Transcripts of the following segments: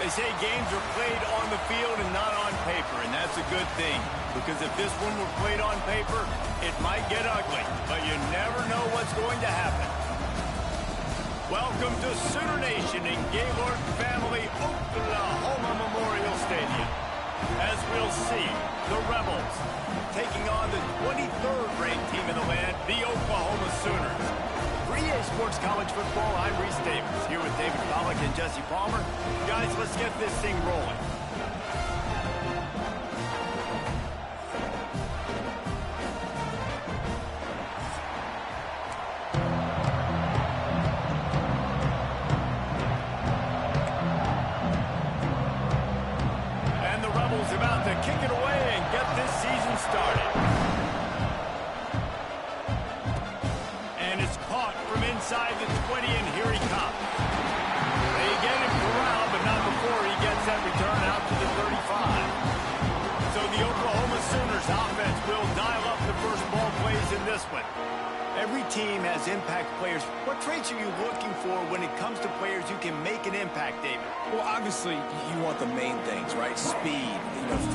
They say games are played on the field and not on paper, and that's a good thing. Because if this one were played on paper, it might get ugly. But you never know what's going to happen. Welcome to Sooner Nation in Gaylord Family Oklahoma Memorial Stadium. As we'll see, the Rebels taking on the 23rd ranked team in the land, the Oklahoma Sooners. For EA Sports College Football, I'm Reese Davis, here with David Pollack and Jesse Palmer. Guys, let's get this thing rolling. And the Rebels about to kick it away and get this season started. Inside the 20, and here he comes. They get him corralled, but not before he gets that return out to the 35. So the Oklahoma Sooners offense will dial up the first ball plays in this one. Every team has impact players. What traits are you looking for when it comes to players who can make an impact, David? Well, obviously, you want the main things, right? Speed,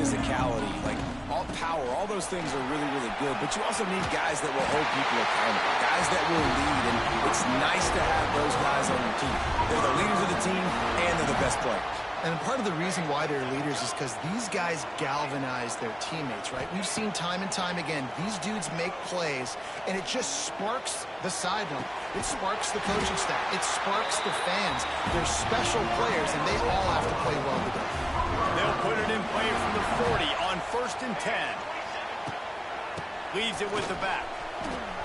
physicality, like all power, all those things are really, really good. But you also need guys that will hold people accountable, guys that will lead. And it's nice to have those guys on your team. They're the leaders of the team, and they're the best players. And part of the reason why they're leaders is because these guys galvanize their teammates, right? We've seen time and time again, these dudes make plays, and it just sparks the sideline. It sparks the coaching staff. It sparks the fans. They're special players, and they all have to play well together. They'll put it in play from the 40 on 1st and 10. Leaves it with the back.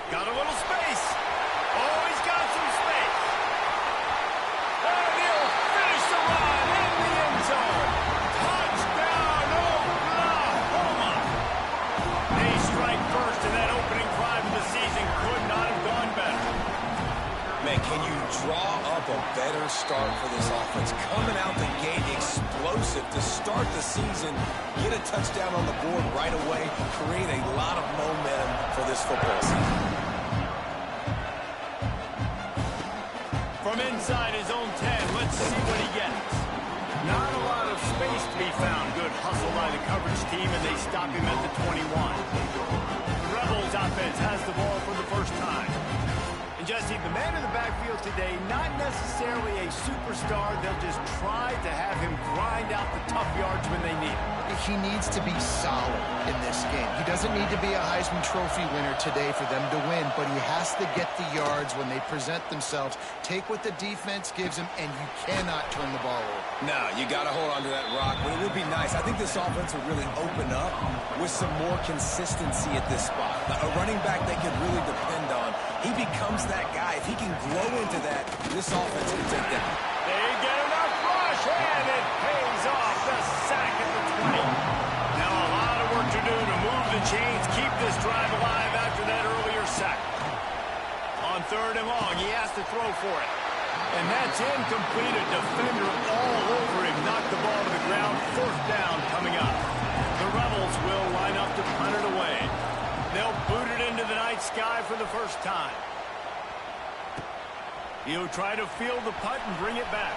Got a little space. Oh, he's got some space. And he'll finish the run in the end zone. Touchdown, Oklahoma. They strike first, and that opening drive of the season could not have gone better. Man, can you draw up a better start for this offense? Coming out the gate explosive to start the season, get a touchdown on the board right away, create a lot of momentum for this football season. From inside his own 10, let's see what he gets. Not a lot of space to be found. Good hustle by the coverage team, and they stop him at the 21. The Rebels offense has the ball for the first time. And Jesse, the man in the backfield today, not necessarily a superstar. They'll just try to have him grind out the tough yards when they need it. He needs to be solid in this game. He doesn't need to be a Heisman Trophy winner today for them to win, but he has to get the yards when they present themselves. Take what the defense gives him, and you cannot turn the ball over. No, you got to hold on to that rock, but it would be nice. I think this offense would really open up with some more consistency at this spot. A running back they could really depend on. He becomes that guy. If he can grow into that, this offense can take that. They get enough rush, and it pays off. The sack at the 20. Now a lot of work to do to move the chains, keep this drive alive after that earlier sack. On 3rd and long, he has to throw for it. And that's incomplete. A defender all over him. Knocked the ball to the ground. 4th down coming up. The Rebels will line up to punt it away. They'll boot it into the night sky for the first time. He'll try to field the punt and bring it back.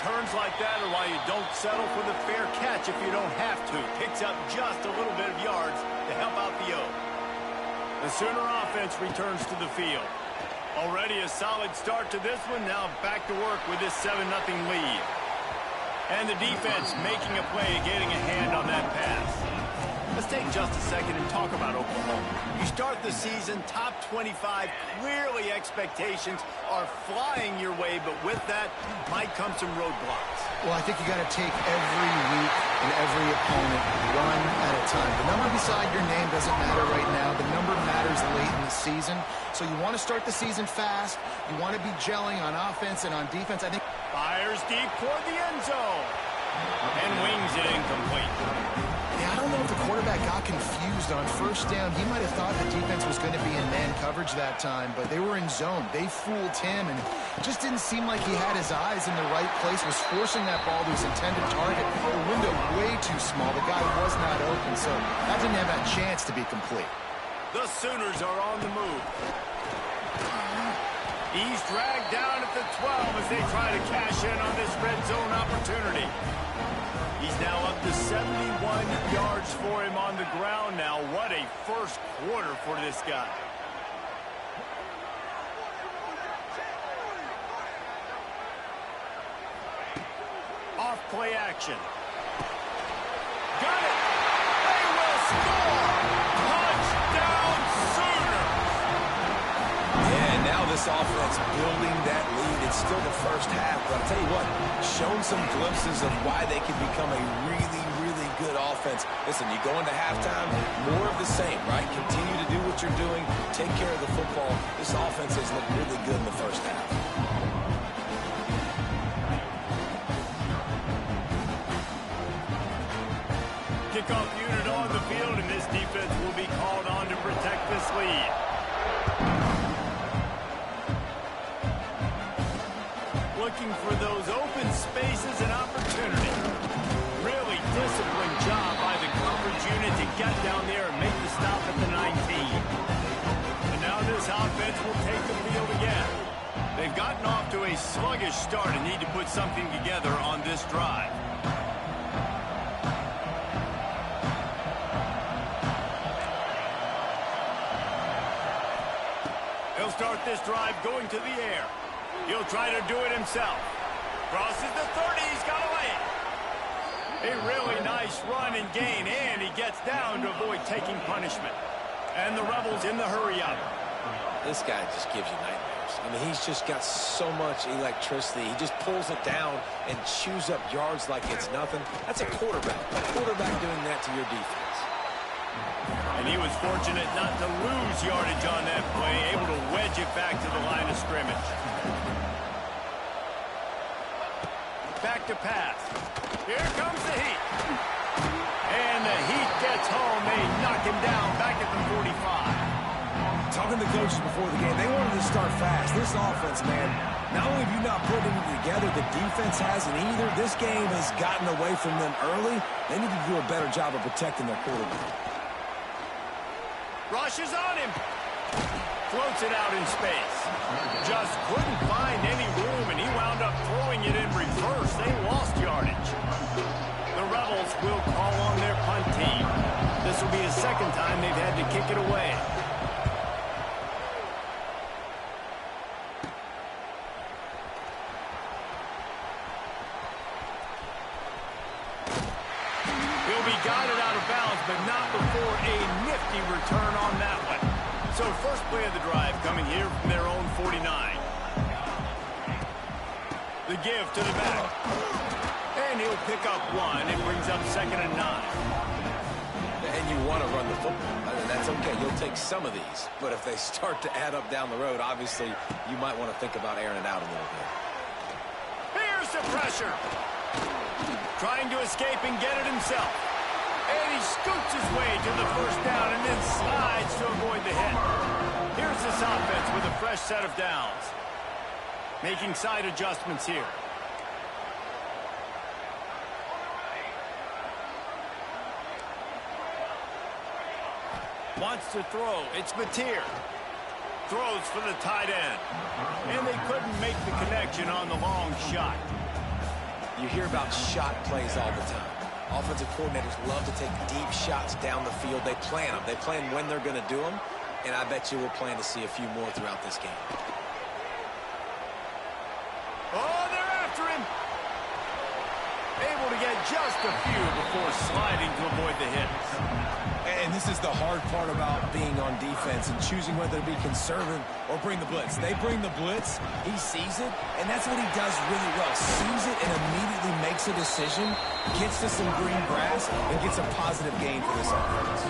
Returns like that are why you don't settle for the fair catch if you don't have to. Picks up just a little bit of yards to help out the O. The Sooner offense returns to the field. Already a solid start to this one. Now back to work with this 7-0 lead. And the defense making a play, getting a hand on that pass. Let's take just a second and talk about Oklahoma. You start the season top 25. Clearly expectations are flying your way, but with that might come some roadblocks. Well, I think you got to take every week and every opponent one at a time. The number beside your name doesn't matter right now. The number matters late in the season. So you want to start the season fast. You want to be gelling on offense and on defense. I think fires deep toward the end zone and wings it incomplete. Yeah, I don't know if the quarterback got confused on 1st down. He might have thought the defense was going to be in man coverage that time, but they were in zone. They fooled him, and it just didn't seem like he had his eyes in the right place, was forcing that ball to his intended target. The window way too small. The guy was not open, so that didn't have that chance to be complete. The Sooners are on the move. He's dragged down at the 12 as they try to cash in on this red zone opportunity. He's now up to 71 yards for him on the ground now. What a first quarter for this guy. Off play action. Got it. They will score. Touchdown Sooners. Yeah, now this offense building that lead. It's still the first half, but I'll tell you what, shown some glimpses of why they can become a really, really good offense. Listen, you go into halftime, more of the same, right? Continue to do what you're doing, take care of the football. This offense has looked really good in the first half. Kickoff unit on the field, and this defense will be called on to protect this lead. Looking for those open spaces and opportunity. Really disciplined job by the coverage unit to get down there and make the stop at the 19. And now this offense will take the field again. They've gotten off to a sluggish start and need to put something together on this drive. He'll start this drive going to the air. He'll try to do it himself. Crosses the 30. He's got away. A really nice run and gain, and he gets down to avoid taking punishment. And the Rebels in the hurry-up. This guy just gives you nightmares. I mean, he's just got so much electricity. He just pulls it down and chews up yards like it's nothing. That's a quarterback. A quarterback doing that to your defense. And he was fortunate not to lose yardage on that play, able to wedge it back to the line of scrimmage. Back to pass. Here comes the heat. And the heat gets home. They knock him down back at the 45. Talking to the coaches before the game, they wanted to start fast. This offense, man, not only have you not put it together, the defense hasn't either. This game has gotten away from them early. They need to do a better job of protecting their quarterback. Rushes on him. Floats it out in space. Just couldn't find any room, and he wound up throwing it in reverse. They lost yardage. The Rebels will call on their punt team. This will be the second time they've had to kick it away. He'll be guided out of bounds, but not before a nifty return on that one. So first play of the drive coming here from their own 49. The give to the back. And he'll pick up one. It brings up 2nd and 9. And you want to run the football. I mean, that's okay. You'll take some of these. But if they start to add up down the road, obviously you might want to think about airing it out a little bit. Here's the pressure. Trying to escape and get it himself. And he scoots his way to the first down and then slides to avoid the hit. Here's this offense with a fresh set of downs. Making side adjustments here. Wants to throw. It's Mateer. Throws for the tight end. And they couldn't make the connection on the long shot. You hear about shot plays all the time. Offensive coordinators love to take deep shots down the field. They plan them. They plan when they're going to do them. And I bet you we'll plan to see a few more throughout this game. Oh, they're after him. Able to get just a few before sliding to avoid the hits. And this is the hard part about being on defense and choosing whether to be conservative or bring the blitz. They bring the blitz, he sees it, and that's what he does really well. Sees it and immediately makes a decision, gets to some green grass, and gets a positive gain for this offense.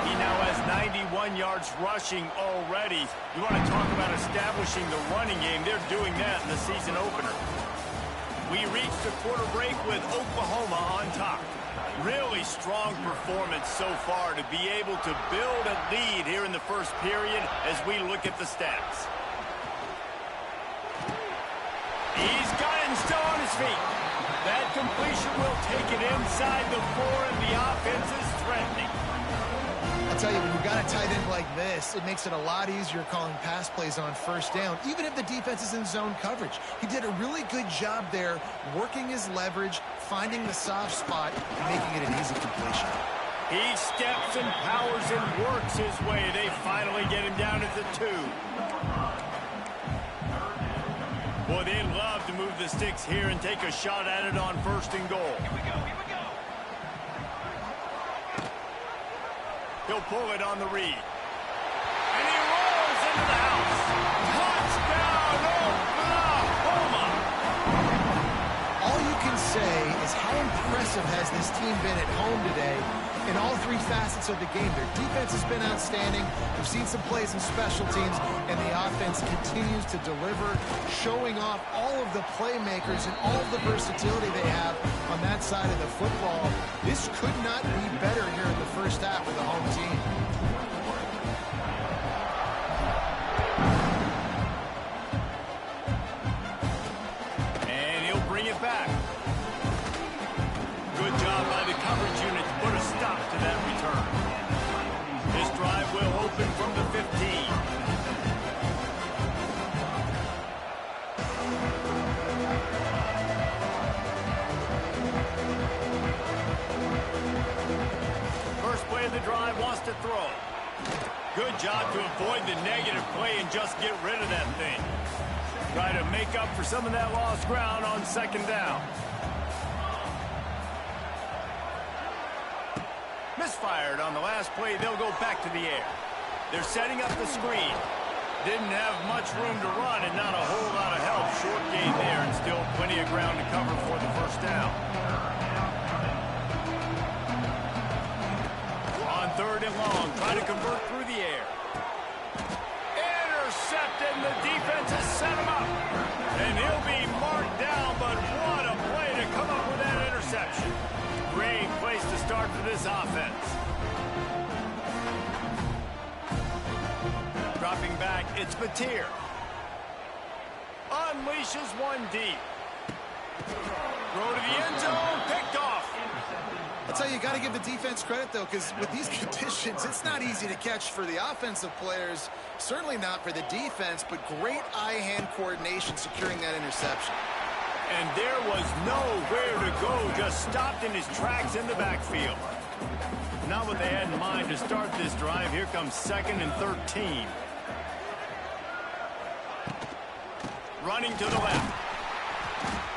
He now has 91 yards rushing already. You want to talk about establishing the running game. They're doing that in the season opener. We reached a quarter break with Oklahoma on top. Really strong performance so far to be able to build a lead here in the first period as we look at the stats. He's got it and still on his feet. That completion will take it inside the 4, and the offense is threatening. I'll tell you, when you've got a tight end like this, it makes it a lot easier calling pass plays on first down, even if the defense is in zone coverage. He did a really good job there, working his leverage, finding the soft spot, and making it an easy completion. He steps and powers and works his way. They finally get him down at the 2. Boy, they'd love to move the sticks here and take a shot at it on 1st and goal. Here we go. He'll pull it on the read. And he rolls into the house. Touchdown, Oklahoma! All you can say is how impressive has this team been at home today in all 3 facets of the game. Their defense has been outstanding. We've seen some plays in special teams, and the offense continues to deliver, showing off all of the playmakers and all of the versatility they have on that side of the football. This could not be better here in the first half of the home team. And he'll bring it back. Good job by the coverage unit to put a stop to that return. This drive will open from the 15. First play of the drive wants to throw. Good job to avoid the negative play and just get rid of that thing. Try to make up for some of that lost ground on 2nd down. Misfired on the last play. They'll go back to the air. They're setting up the screen. Didn't have much room to run and not a whole lot of help. Short gain there and still plenty of ground to cover for the 1st down. On 3rd and long, try to convert through the air. Intercepted, and the defense has set him up. And he'll be marked down, but what a play to come up with that interception. Great place to start for this offense. Dropping back, it's Pitt. Unleashes one deep. Throw to the end zone, picked off. I'll tell you got to give the defense credit, though, because with these conditions, it's not easy to catch for the offensive players, certainly not for the defense, but great eye-hand coordination securing that interception. And there was nowhere to go, just stopped in his tracks in the backfield. Not what they had in mind to start this drive. Here comes 2nd and 13. Running to the left.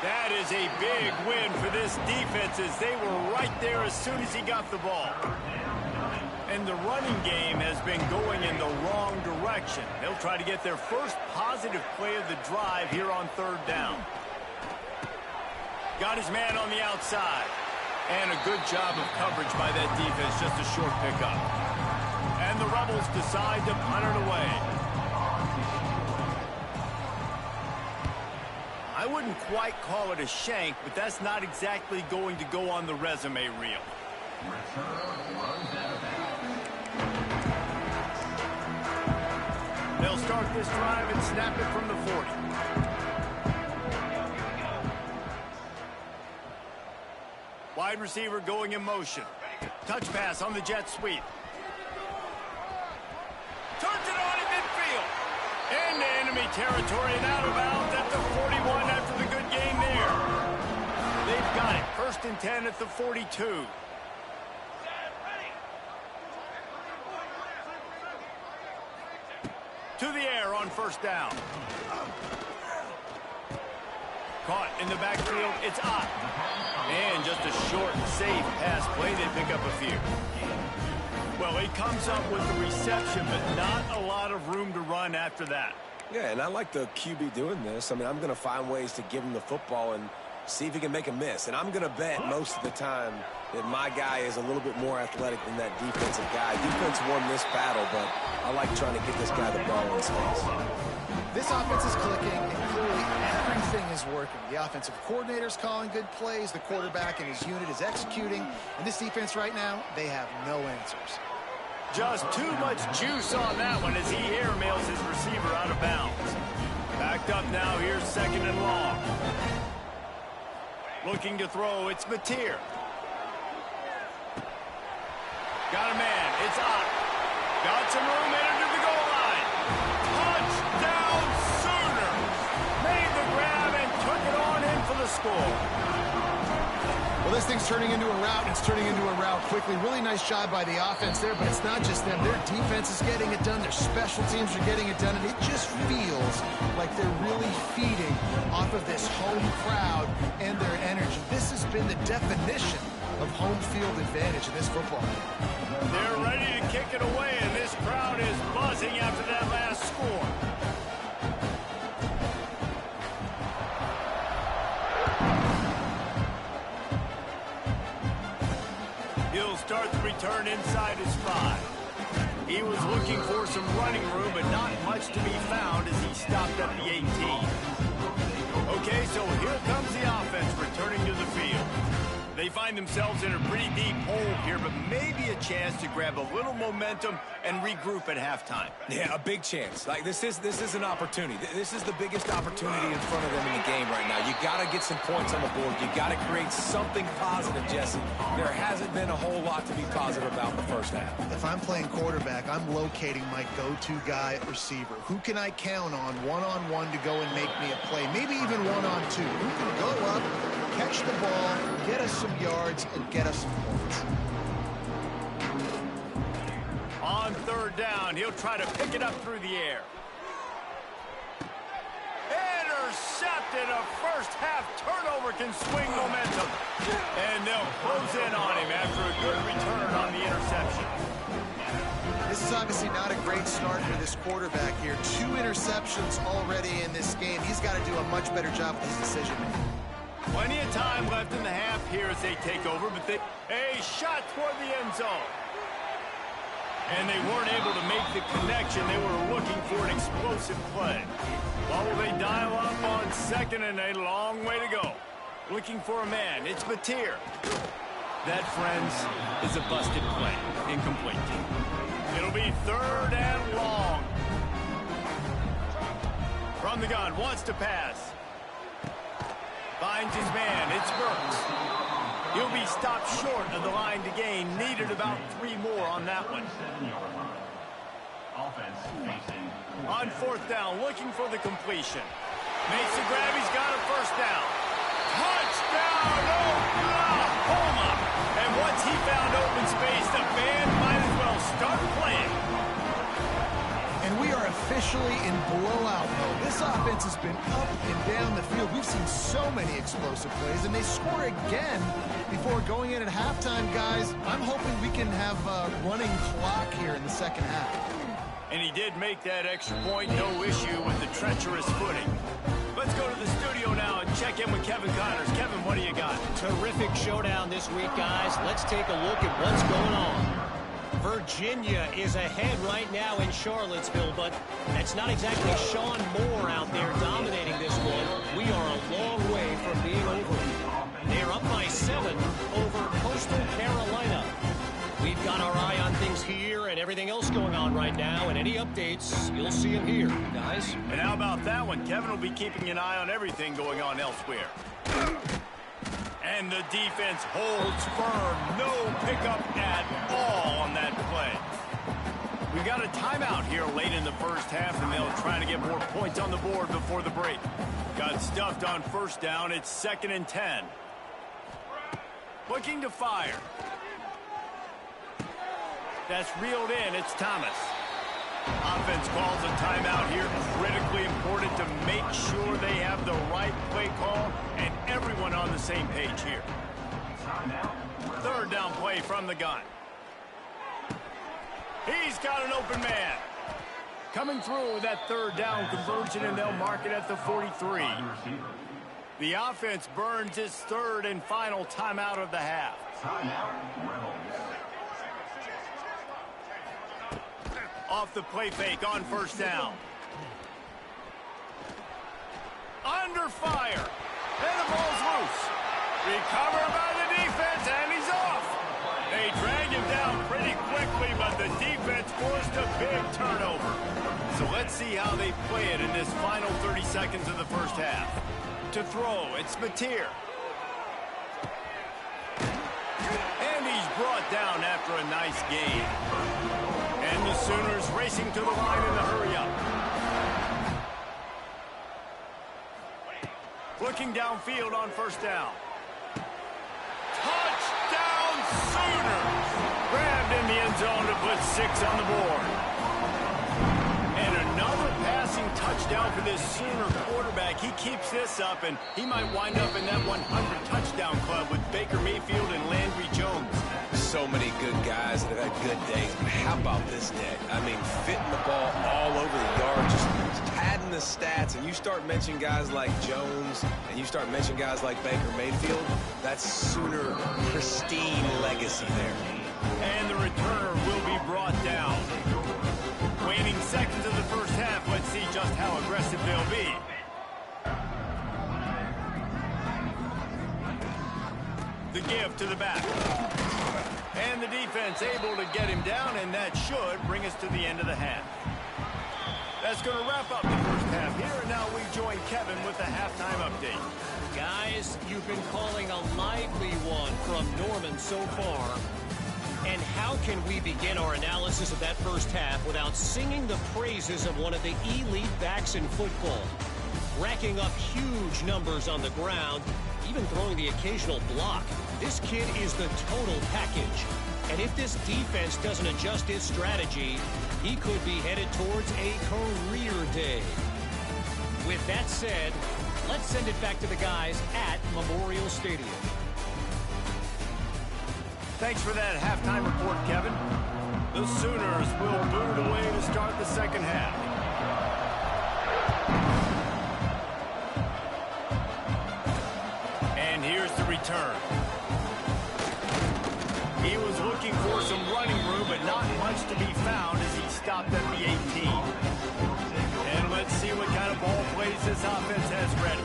That is a big win for this defense as they were right there as soon as he got the ball. And the running game has been going in the wrong direction. They'll try to get their first positive play of the drive here on 3rd down. Got his man on the outside. And a good job of coverage by that defense, just a short pickup. And the Rebels decide to punt it away. I wouldn't quite call it a shank, but that's not exactly going to go on the resume reel. They'll start this drive and snap it from the 40. Wide receiver going in motion. Touch pass on the jet sweep. Turns it on in midfield. Into enemy territory and out of bounds at the 41 after the good gain there. They've got it. 1st and 10 at the 42. To the air on 1st down. Caught in the backfield. It's Ott. And just a short, safe pass play. They pick up a few. Well, he comes up with the reception, but not a lot of room to run after that. Yeah, and I like the QB doing this. I mean, I'm going to find ways to give him the football and see if he can make a miss. And I'm going to bet most of the time that my guy is a little bit more athletic than that defensive guy. Defense won this battle, but I like trying to get this guy the ball in space. This offense is clicking, and clearly everything is working. The offensive coordinator's calling good plays. The quarterback and his unit is executing. And this defense right now, they have no answers. Just too much juice on that one as he airmails his receiver out of bounds. Backed up now, here's 2nd and long. Looking to throw, it's Pitt. Got a man, it's Ott. Got some room in to the goal line. Touchdown Sooners. Made the grab and took it on in for the score. Well, this thing's turning into a rout. It's turning into a rout quickly. Really nice job by the offense there, but it's not just them. Their defense is getting it done. Their special teams are getting it done, and it just feels like they're really feeding off of this home crowd and their energy. This has been the definition of home field advantage in this football game. They're ready to kick it away, and this crowd is buzzing after that last score. He'll start the return inside his 5. He was looking for some running room, but not much to be found as he stopped at the 18. Okay, so here comes the offense returning to the field. They find themselves in a pretty deep hole here, but maybe a chance to grab a little momentum and regroup at halftime. Yeah, a big chance. Like this is an opportunity. This is the biggest opportunity in front of them in the game right now. You got to get some points on the board. You got to create something positive, Jesse. There hasn't been a whole lot to be positive about in the first half. If I'm playing quarterback, I'm locating my go-to guy at receiver. Who can I count on one-on-one to go and make me a play? Maybe even one-on-two. Who can go up, catch the ball, get us some yards, and get us some points. On third down, he'll try to pick it up through the air. Intercepted. A first-half turnover can swing momentum. And they'll close in on him after a good return on the interception. This is obviously not a great start for this quarterback here. 2 interceptions already in this game. He's got to do a much better job with his decision-making. Plenty of time left in the half here as they take over, but a shot toward the end zone. And they weren't able to make the connection. They were looking for an explosive play. Well, will they dial up on second and a long way to go? Looking for a man. It's Mateer. That, friends, is a busted play. Incomplete. It'll be third and long. From the gun, wants to pass. Finds his man. It's Burks. He'll be stopped short of the line to gain. Needed about 3 more on that one. On fourth down, looking for the completion. Makes the grab. He's got a first down. Touchdown, Oklahoma! And once he found open space, the band might as well start playing. And we are officially in blowout mode. This offense has been up and down the field. We've seen so many explosive plays, and they score again before going in at halftime, guys. I'm hoping we can have a running clock here in the second half. And he did make that extra point, no issue with the treacherous footing. Let's go to the studio now and check in with Kevin Connors. Kevin, what do you got? Terrific showdown this week, guys. Let's take a look at what's going on. Virginia is ahead right now in Charlottesville, but that's not exactly Sean Moore out there dominating this one. We are a long way from being over. They're up by 7 over Coastal Carolina. We've got our eye on things here and everything else going on right now, and any updates, you'll see them here, guys. And how about that one? Kevin will be keeping an eye on everything going on elsewhere. And the defense holds firm. No pickup at all on that play. We've got a timeout here late in the first half, and they'll try to get more points on the board before the break. Got stuffed on first down. It's 2nd and 10. Looking to fire. That's reeled in. It's Thomas. Offense calls a timeout here. Critically important to make sure they have the right play call and everyone on the same page here. Third down play from the gun. He's got an open man. Coming through with that third down conversion, and they'll mark it at the 43. The offense burns its third and final timeout of the half. Off the play fake on first down. Under fire. And the ball's loose. Recovered by the defense, and he's off. They dragged him down pretty quickly, but the defense forced a big turnover. So let's see how they play it in this final 30 seconds of the first half. To throw, it's Mateer. And he's brought down after for a nice gain. And the Sooners racing to the line in the hurry-up. Looking downfield on first down. Touchdown Sooners! Grabbed in the end zone to put 6 on the board. And another passing touchdown for this Sooner quarterback. He keeps this up, and he might wind up in that 100 touchdown club with Baker Mayfield and Landry Jones. So many good guys that have had good days, but how about this day? I mean, fitting the ball all over the yard, just padding the stats, and you start mentioning guys like Jones, and you start mentioning guys like Baker Mayfield, that's Sooner pristine legacy there. And the returner will be brought down. Waning seconds of the first half, let's see just how aggressive they'll be. The give to the back. And the defense able to get him down, and that should bring us to the end of the half. That's going to wrap up the first half here, and now we join Kevin with the halftime update. Guys, you've been calling a lively one from Norman so far. And how can we begin our analysis of that first half without singing the praises of one of the elite backs in football? Racking up huge numbers on the ground, even throwing the occasional block. This kid is the total package. And if this defense doesn't adjust its strategy, he could be headed towards a career day. With that said, let's send it back to the guys at Memorial Stadium. Thanks for that halftime report, Kevin. The Sooners will boot away to start the second half. And here's the return. He was looking for some running room, but not much to be found as he stopped at the 18. And let's see what kind of ball plays this offense has ready.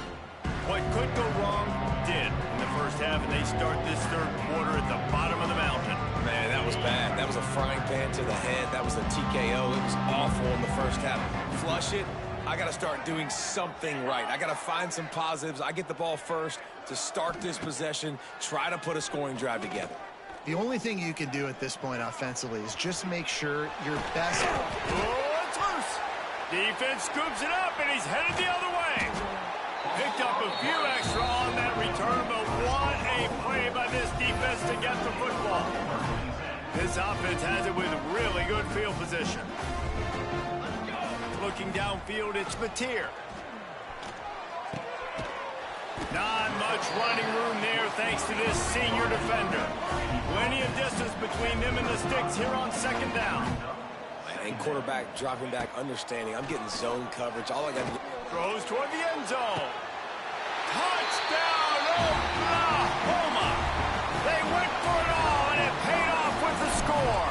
What could go wrong did in the first half, and they start this third quarter at the bottom of the mountain. Man, that was bad. That was a frying pan to the head. That was a TKO. It was awful in the first half. Flush it. I got to start doing something right. I got to find some positives. I get the ball first to start this possession, try to put a scoring drive together. The only thing you can do at this point offensively is just make sure your best. Oh, it's loose. Defense scoops it up, and he's headed the other way. Picked up a few extra on that return, but what a play by this defense to get the football. This offense has it with really good field position. Looking downfield, it's Mateer. Not much running room there thanks to this senior defender. Plenty of distance between them and the sticks here on second down. And quarterback dropping back, understanding. I'm getting zone coverage. All I got to do. Throws toward the end zone. Touchdown, Oklahoma! They went for it all, and it paid off with the score.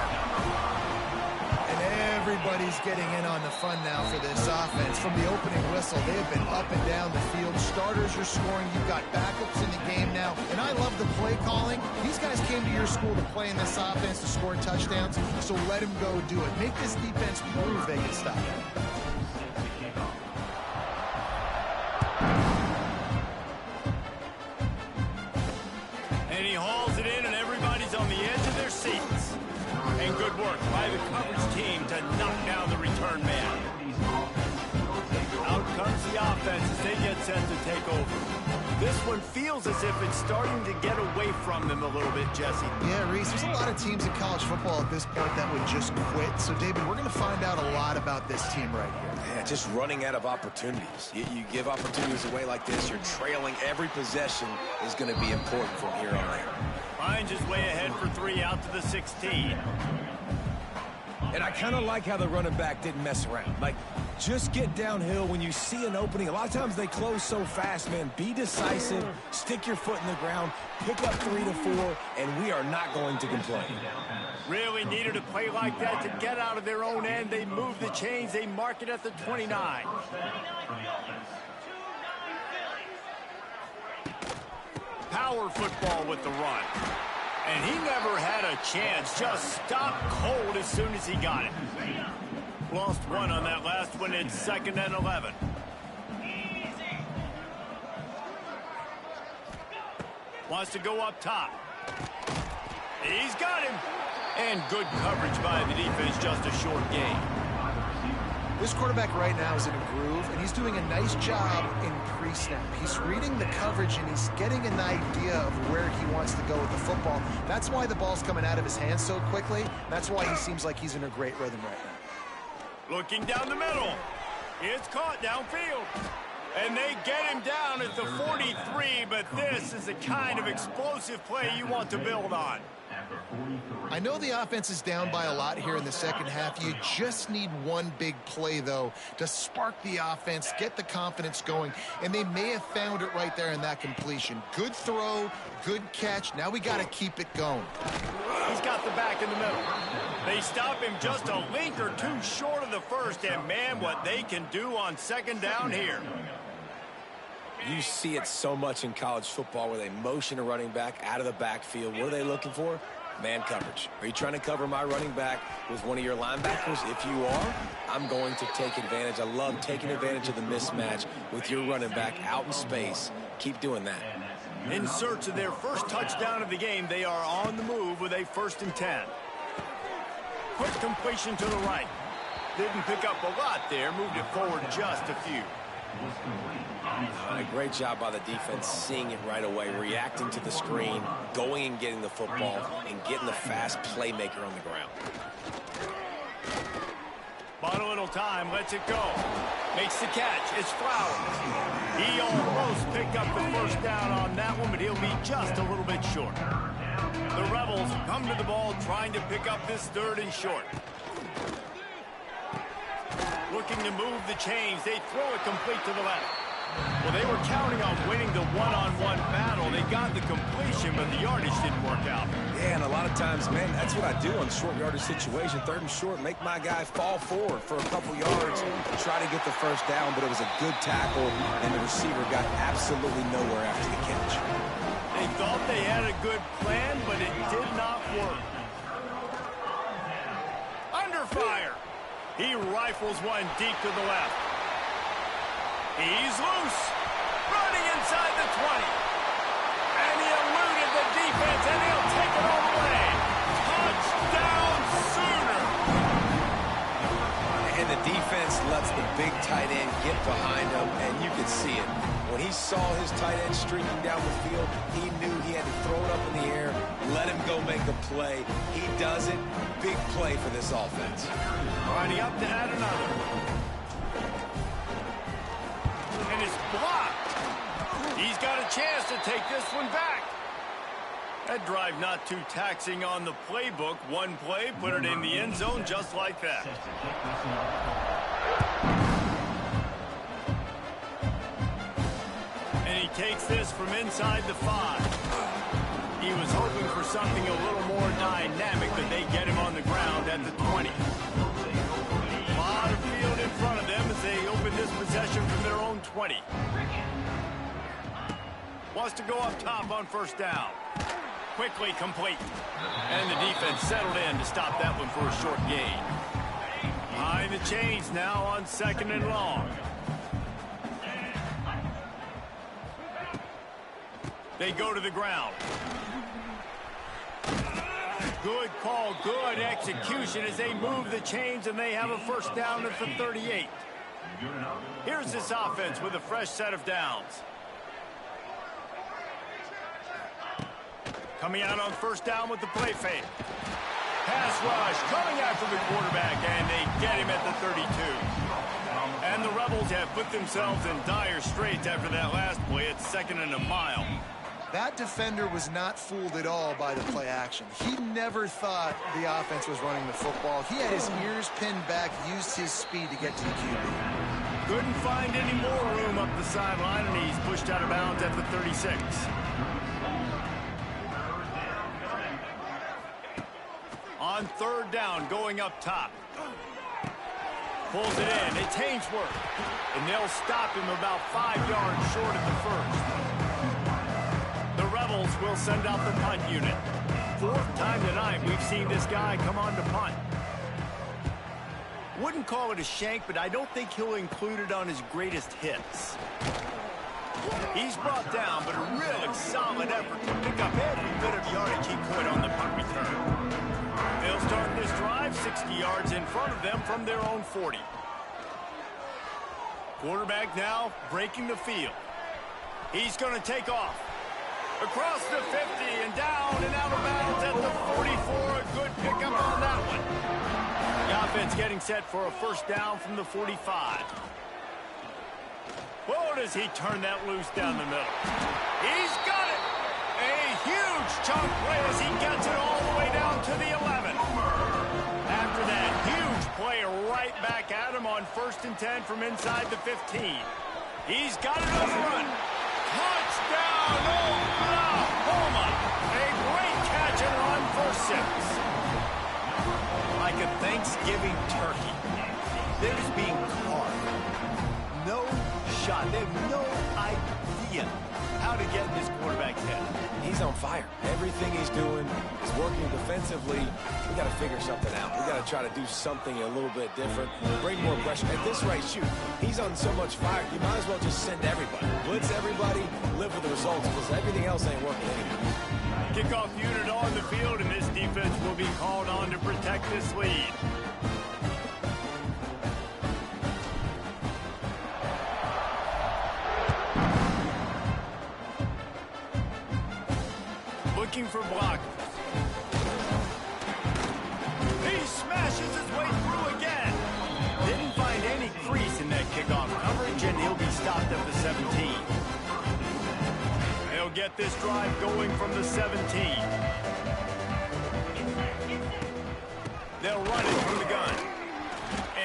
And everybody's getting in on the fun now for this offense. From the opening whistle, they have been up and down the field. Starters are scoring. You've got backups in the game now. And I love the play calling. These guys came to your school to play in this offense to score touchdowns, so let them go do it. Make this defense prove they can stop it. And he hauls it in, and everybody's on the edge of their seats. And good work by the coverage team to knock down the return man. Out comes the offense as they get set to take over. This one feels as if it's starting to get away from them a little bit, Jesse. Yeah, Reese, there's a lot of teams in college football at this point that would just quit. So, David, we're going to find out a lot about this team right here. Yeah, just running out of opportunities. You give opportunities away like this, you're trailing. Every possession is going to be important from here on out. Finds his way ahead for 3 out to the 16. And I kind of like how the running back didn't mess around. Like, just get downhill when you see an opening. A lot of times they close so fast, man. Be decisive, stick your foot in the ground, pick up 3 to 4, and we are not going to complain. Really needed a play like that to get out of their own end. They move the chains. They mark it at the 29. Power football with the run. And he never had a chance. Just stopped cold as soon as he got it. Lost one on that last one. It's 2nd and 11. Wants to go up top. He's got him. And good coverage by the defense, just a short gain. This quarterback right now is in a groove, and he's doing a nice job in pre-snap. He's reading the coverage, and he's getting an idea of where he wants to go with the football. That's why the ball's coming out of his hands so quickly. That's why he seems like he's in a great rhythm right now. Looking down the middle. It's caught downfield. And they get him down at the 43, but this is the kind of explosive play you want to build on. I know the offense is down by a lot here in the second half. You just need one big play, though, to spark the offense, get the confidence going, and they may have found it right there in that completion. Good throw, good catch. Now we got to keep it going. He's got the back in the middle. They stop him just a link or two short of the first, and man, what they can do on second down here. You see it so much in college football where they motion a running back out of the backfield. What are they looking for? Man coverage. Are you trying to cover my running back with one of your linebackers? If you are, I'm going to take advantage. I love taking advantage of the mismatch with your running back out in space. Keep doing that. In search of their first touchdown of the game, they are on the move with a 1st and 10. Quick completion to the right. Didn't pick up a lot there, moved it forward just a few. A great job by the defense, seeing it right away, reacting to the screen, going and getting the football, and getting the fast playmaker on the ground. Bought a little time, lets it go. Makes the catch, it's Flowers. He almost picked up the first down on that one, but he'll be just a little bit short. The Rebels come to the ball trying to pick up this 3rd and short. Looking to move the chains, they throw it complete to the left. Well, they were counting on winning the one-on-one battle. They got the completion, but the yardage didn't work out. Yeah, and a lot of times, man, that's what I do on short yardage situation. 3rd and short, make my guy fall forward for a couple yards, try to get the first down, but it was a good tackle, and the receiver got absolutely nowhere after the catch. They thought they had a good plan, but it did not work. Under fire. He rifles one deep to the left. He's loose. Running inside the 20. And he eluded the defense, and he'll take it all the way. Touchdown Sooner. And the defense lets the big tight end get behind him, and you can see it. When he saw his tight end streaking down the field, he knew he had to throw it up in the air, let him go make a play. He does it. Big play for this offense. Lining up to add another. And it's blocked. He's got a chance to take this one back. That drive not too taxing on the playbook. One play, put it in the end zone just like that. And he takes this from inside the 5. He was hoping for something a little more dynamic, but they get him on the ground at the 20. A lot of field in front of them as they open this possession from their own 20. Wants to go up top on 1st down. Quickly complete. And the defense settled in to stop that one for a short gain. Behind the chains now on 2nd and long. They go to the ground. Good call, good execution as they move the chains, and they have a 1st down at the 38. Here's this offense with a fresh set of downs. Coming out on 1st down with the play fake. Pass rush coming after the quarterback, and they get him at the 32. And the Rebels have put themselves in dire straits after that last play. It's 2nd and a mile. That defender was not fooled at all by the play action. He never thought the offense was running the football. He had his ears pinned back, used his speed to get to the QB. Couldn't find any more room up the sideline, and he's pushed out of bounds at the 36. On 3rd down, going up top. Pulls it in. It's Hainsworth. And they'll stop him about 5 yards short of the 1st. The Rebels will send out the punt unit. 4th time tonight we've seen this guy come on to punt. Wouldn't call it a shank, but I don't think he'll include it on his greatest hits. He's brought down, but a really solid effort to pick up every bit of yardage he could on the punt return. They'll start this drive 60 yards in front of them from their own 40. Quarterback now breaking the field. He's going to take off. Across the 50 and down and out of bounds at the 44. A good pickup on that one. The offense getting set for a first down from the 45. Whoa, does he turn that loose down the middle. He's got it. A huge chunk play as he gets it all the way down to the 11. After that huge play right back at him on 1st and 10 from inside the 15. He's got it overrun. Touchdown, Oklahoma! A great catch and run for 6. Like a Thanksgiving turkey, they're just being carved. No shot. They have no idea how to get in this quarterback's head. He's on fire. Everything he's doing is working defensively. We got to figure something out. We got to try to do something a little bit different. Bring more pressure. At this rate, shoot, he's on so much fire. You might as well just send everybody. Blitz everybody, live with the results, because everything else ain't working anymore. Kickoff unit on the field, and this defense will be called on to protect this lead. Looking for blockers. He smashes his way through again. Didn't find any crease in that kickoff coverage, and he'll be stopped at the 17. They'll get this drive going from the 17. They'll run it from the gun.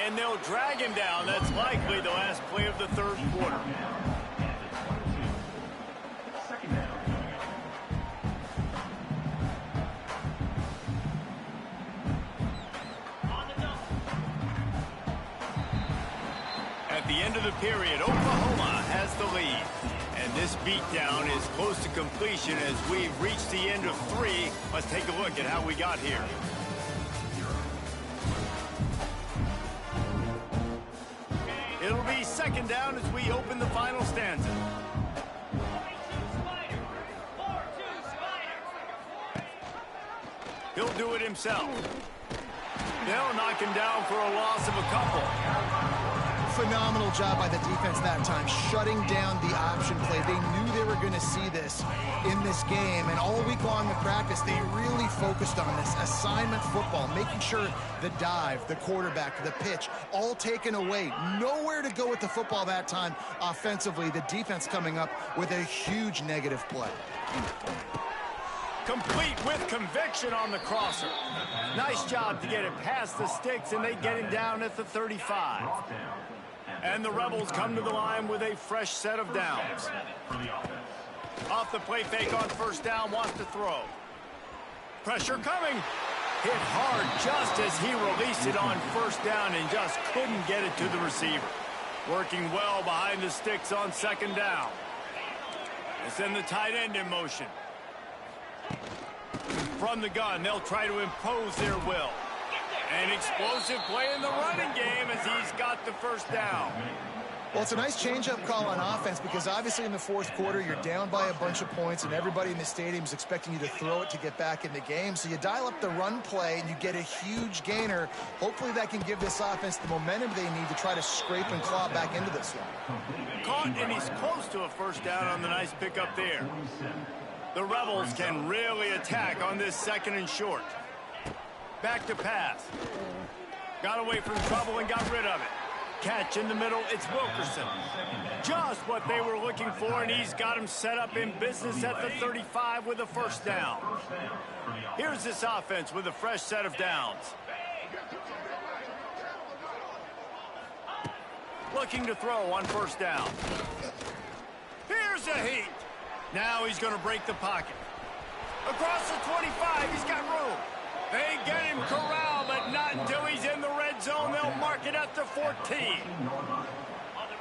And they'll drag him down. That's likely the last play of the 3rd quarter. At the end of the period, Oklahoma has the lead. And this beatdown is close to completion as we've reached the end of 3. Let's take a look at how we got here. It'll be 2nd down as we open the final stanza. He'll do it himself. They'll knock him down for a loss of a couple. Phenomenal job by the defense that time, shutting down the option play. They knew they were going to see this in this game, and all week long in practice, they really focused on this assignment football, making sure the dive, the quarterback, the pitch, all taken away. Nowhere to go with the football that time offensively. The defense coming up with a huge negative play. Complete with conviction on the crosser. Nice job to get it past the sticks, and they get him down at the 35. And the Rebels come to the line with a fresh set of downs. Off the play fake on 1st down, wants to throw. Pressure coming. Hit hard just as he released it on 1st down and just couldn't get it to the receiver. Working well behind the sticks on 2nd down. They send the tight end in motion. From the gun, they'll try to impose their will. An explosive play in the running game as he's got the 1st down. Well, it's a nice change-up call on offense because obviously in the 4th quarter, you're down by a bunch of points and everybody in the stadium is expecting you to throw it to get back in the game. So you dial up the run play and you get a huge gainer. Hopefully that can give this offense the momentum they need to try to scrape and claw back into this one. Caught, and he's close to a 1st down on the nice pickup there. The Rebels can really attack on this 2nd and short. Back to pass. Got away from trouble and got rid of it. Catch in the middle, it's Wilkerson. Just what they were looking for, and he's got him set up in business at the 35 with a 1st down. Here's this offense with a fresh set of downs. Looking to throw on 1st down. Here's a heat. Now he's going to break the pocket. Across the 25, he's got room. They get him corralled, but not until he's in the red zone. They'll mark it at the 14.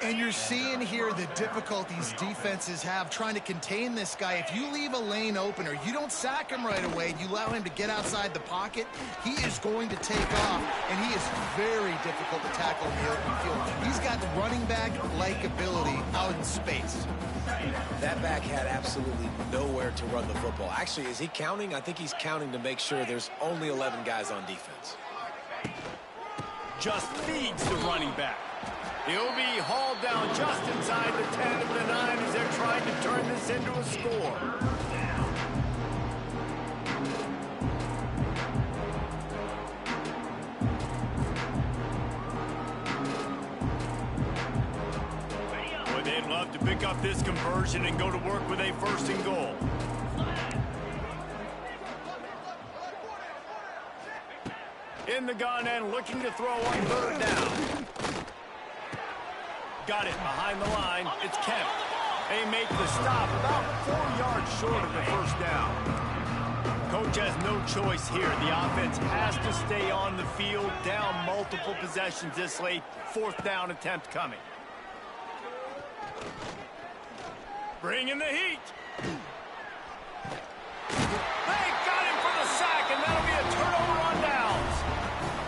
And you're seeing here the difficulties defenses have trying to contain this guy. If you leave a lane open or you don't sack him right away, you allow him to get outside the pocket, he is going to take off, and he is very difficult to tackle in the open field. He's got the running back-like ability out in space. That back had absolutely nowhere to run the football. Actually, is he counting? I think he's counting to make sure there's only 11 guys on defense. Just feeds the running back. He'll be hauled down just inside the 10 of the 9 as they're trying to turn this into a score. Boy, they'd love to pick up this conversion and go to work with a 1st and goal. In the gun and looking to throw on 3rd down. Got it behind the line. It's Kemp. They make the stop about 4 yards short of the 1st down. Coach has no choice here. The offense has to stay on the field, down multiple possessions this late. 4th down attempt coming. Bring in the heat. They got him for the sack, and that'll be a turnover on downs.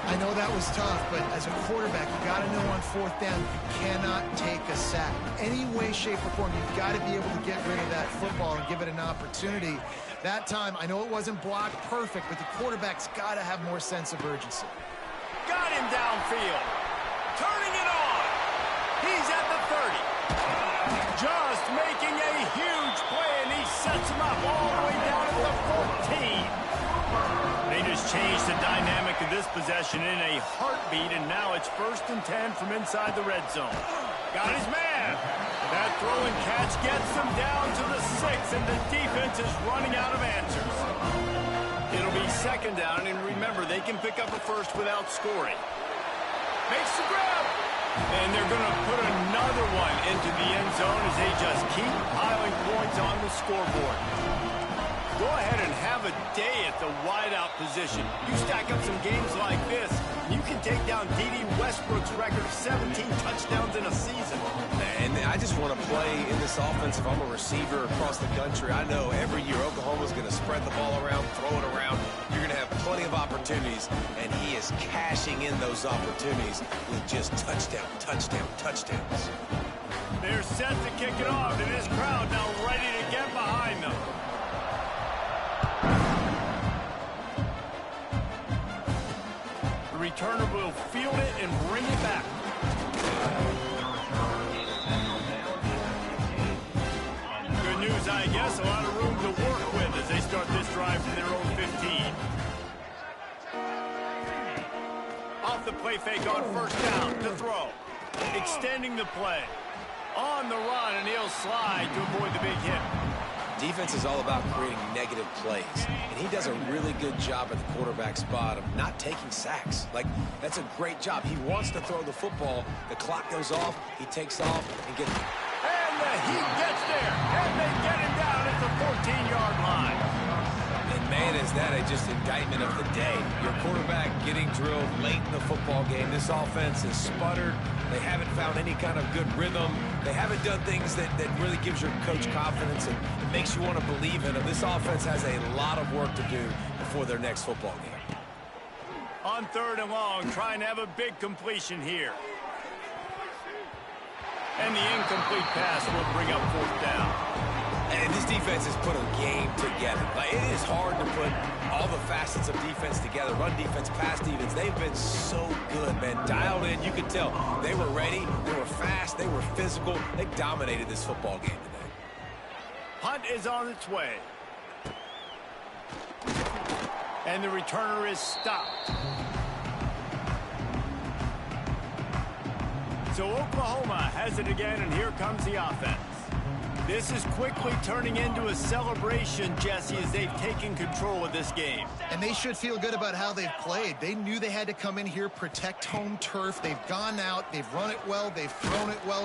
I know that was tough, but as a quarterback, you got to know on 4th down, you cannot take a sack. Any way, shape, or form, you've got to be able to get rid of that football and give it an opportunity. That time, I know it wasn't blocked perfect, but the quarterback's got to have more sense of urgency. Got him downfield. Turning it on. He's at the 30. Just making a huge play, and he sets him up all the way down at the 14. They just changed the dynamic of this possession in a heartbeat, and now it's 1st and 10 from inside the red zone. Got his man. That throw and catch gets them down to the 6, and the defense is running out of answers. It'll be 2nd down, and remember, they can pick up a 1st without scoring. Makes the grab. And they're going to put another one into the end zone as they just keep piling points on the scoreboard. Go ahead and have a day at the wideout position. You stack up some games like this, you can take down D.D. Westbrook's record of 17 touchdowns in a season. And I just want to play in this offense. If I'm a receiver across the country, I know every year Oklahoma's going to spread the ball around, throw it around. You're going to have plenty of opportunities, and he is cashing in those opportunities with just touchdowns. They're set to kick it off, and this crowd now ready to get behind them. Returner will field it and bring it back. Good news, I guess. A lot of room to work with as they start this drive to their own 15. Off the play fake on 1st down to throw. Extending the play. On the run, and he'll slide to avoid the big hit. Defense is all about creating negative plays, and he does a really good job at the quarterback spot of not taking sacks. Like, that's a great job. He wants to throw the football. The clock goes off. He takes off and gets... And the heat gets there, and they get him down at the 14-yard line. And, man, is that just indictment of the day. Your quarterback getting drilled late in the football game. This offense is sputtered. They haven't found any kind of good rhythm. They haven't done things that really gives your coach confidence and makes you want to believe in them. This offense has a lot of work to do before their next football game. On 3rd and long, trying to have a big completion here. And the incomplete pass will bring up 4th down. And this defense has put a game together. Like, it is hard to put all the facets of defense together. Run defense, pass defense. They've been so good, man. Dialed in. You could tell they were ready. They were fast. They were physical. They dominated this football game today. Punt is on its way. And the returner is stopped. So Oklahoma has it again, and here comes the offense. This is quickly turning into a celebration, Jesse, as they've taken control of this game. And they should feel good about how they've played. They knew they had to come in here, protect home turf. They've gone out, they've run it well, they've thrown it well.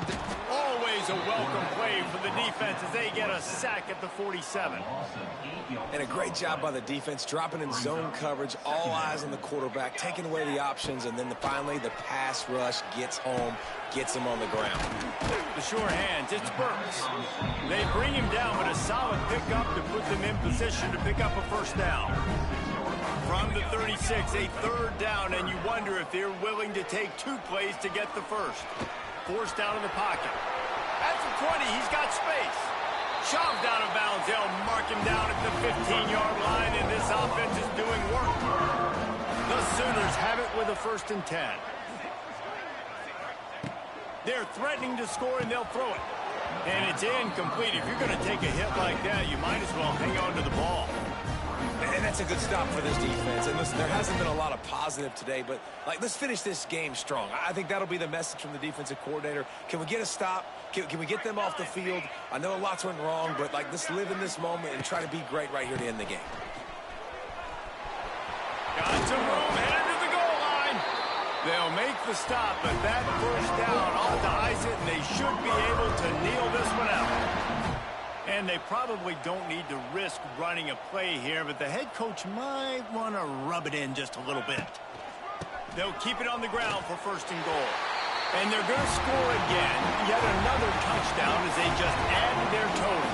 Always a welcome play for the defense as they get a sack at the 47. And a great job by the defense, dropping in zone coverage, all eyes on the quarterback, taking away the options, and then finally the pass rush gets home, gets him on the ground. The sure hands, it's Burks. They bring him down with a solid pickup to put them in position to pick up a first down. From the 36, a third down, and you wonder if they're willing to take 2 plays to get the first. Forced down in the pocket. At the 20, he's got space. Shoved out of bounds. They'll mark him down at the 15-yard line, and this offense is doing work. The Sooners have it with a 1st and 10. They're threatening to score, and they'll throw it. And it's incomplete. If you're going to take a hit like that, you might as well hang on to the ball. And that's a good stop for this defense. And listen, there hasn't been a lot of positive today, but, let's finish this game strong. I think that'll be the message from the defensive coordinator. Can we get a stop? Can we get them off the field? I know lots went wrong, but, let's live in this moment and try to be great right here to end the game. Got some room, headed to the goal line. They'll make the stop, but that first down ought to ice it, and they should be able to kneel this one out. And they probably don't need to risk running a play here, but the head coach might want to rub it in just a little bit. They'll keep it on the ground for 1st and goal. And they're going to score again. Yet another touchdown as they just added their total.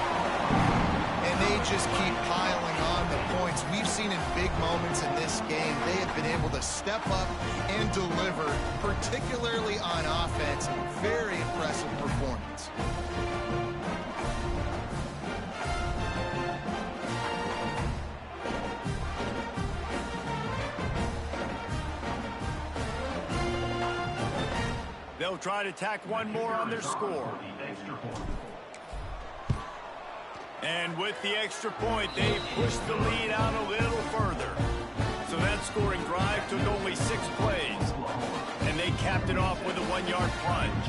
And they just keep piling on the points. We've seen in big moments in this game, they have been able to step up and deliver, particularly on offense. Very impressive performance. They'll try to tack one more on their score. And with the extra point, they pushed the lead out a little further. So that scoring drive took only 6 plays. And they capped it off with a 1-yard plunge.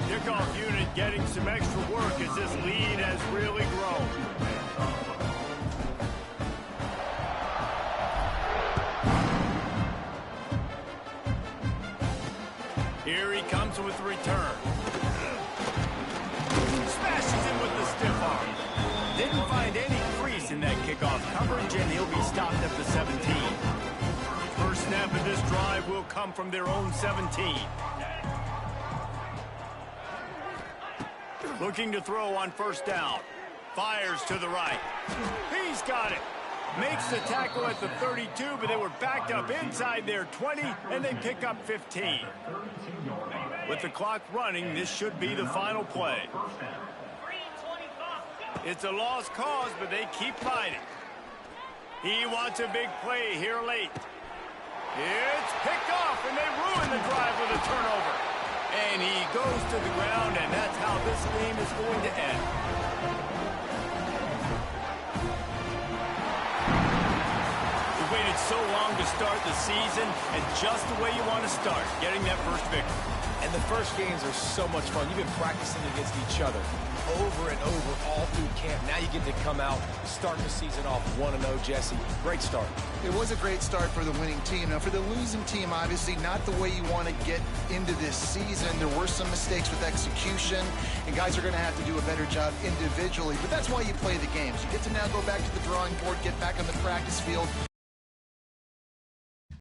Kickoff unit getting some extra work as this lead has really grown. Here he comes with the return. Smashes him with the stiff arm. Didn't find any crease in that kickoff coverage, and he'll be stopped at the 17. First snap of this drive will come from their own 17. Looking to throw on 1st down. Fires to the right. He's got it. Makes the tackle at the 32, but they were backed up inside their 20, and they pick up 15. With the clock running, this should be the final play. It's a lost cause, but they keep fighting. He wants a big play here late. It's picked off, and they ruin the drive with a turnover. And he goes to the ground, and that's how this game is going to end. Waited so long to start the season, and just the way you want to start, getting that first victory. And the first games are so much fun. You've been practicing against each other over and over all through camp. Now you get to come out, start the season off 1-0, Jesse. Great start. It was a great start for the winning team. Now, for the losing team, obviously not the way you want to get into this season. There were some mistakes with execution, and guys are going to have to do a better job individually. But that's why you play the games. You get to now go back to the drawing board, get back on the practice field.